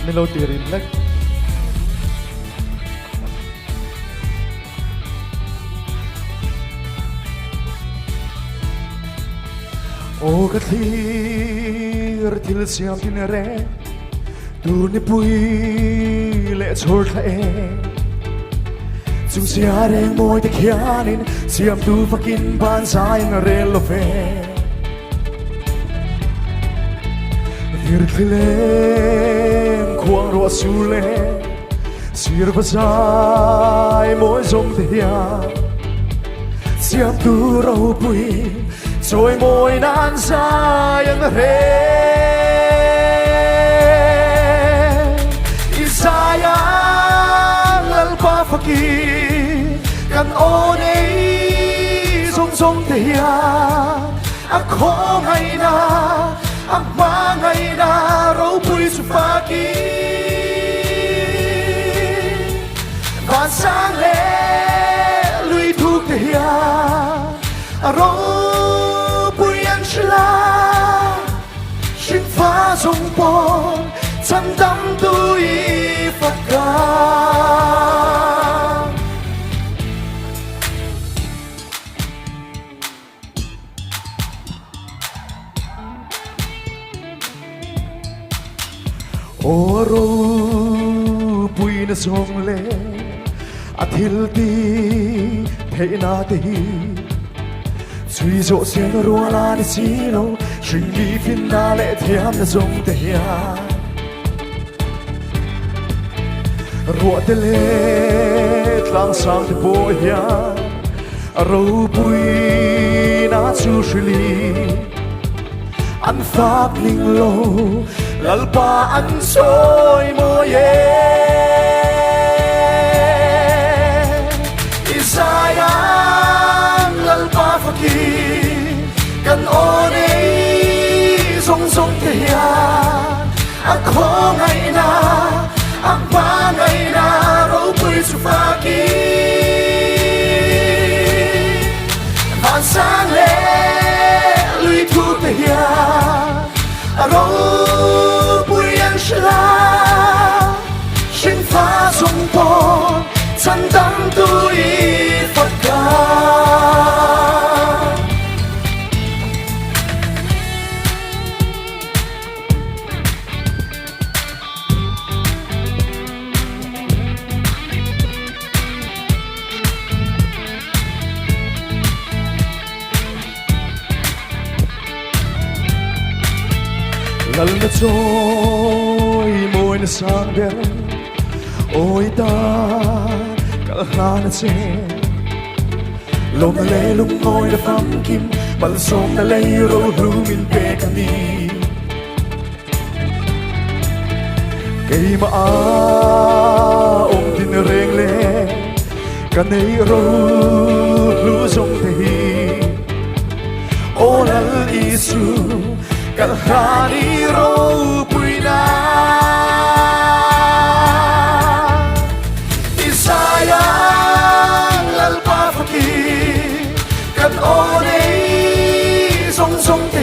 melodi rin lag. O kathir til siam tinere tu ni pui le chor tha e chung sia reng moi te khianin siam tu fakin ban sai na rel lo fe dir khilem khuang ro sule sir basai moi zom te ya siam tu ro pui rồi môi nan xa yang re Isaya lalpa faki kan one song song te ya ako ngay na akma ngay na ro pui su faki van sang le lui thuk te ya ro xin phá rung bom chân đắm tôi phật ca ô rô bùi na sông lê à thil ti thế na ti suy dỗ xem rùa la đi xí lâu Sinh đi phiên na lệ thiam na dông te ya Rùa te lê tlang sang te bo ya Râu bùi na chu sư li Ăn pháp linh lâu Lal pa ăn xôi mô ye Isaya lal pa fakir Kan one song song te ya ako ngay na akma ngay na ro pui su faki van sang le lui thu te ya ro pui yang shla xin phá song po chân tâm tôi phật ca Lal na trôi môi na sang bên ôi ta kalha na che lom na le lung ngồi na pham kim bal som na le ro ru min pe kani cây mà ôm tin reng le kanei ro ru song te hi o lal isu kalhani ro puina Isaya lalpa faki kan one song song te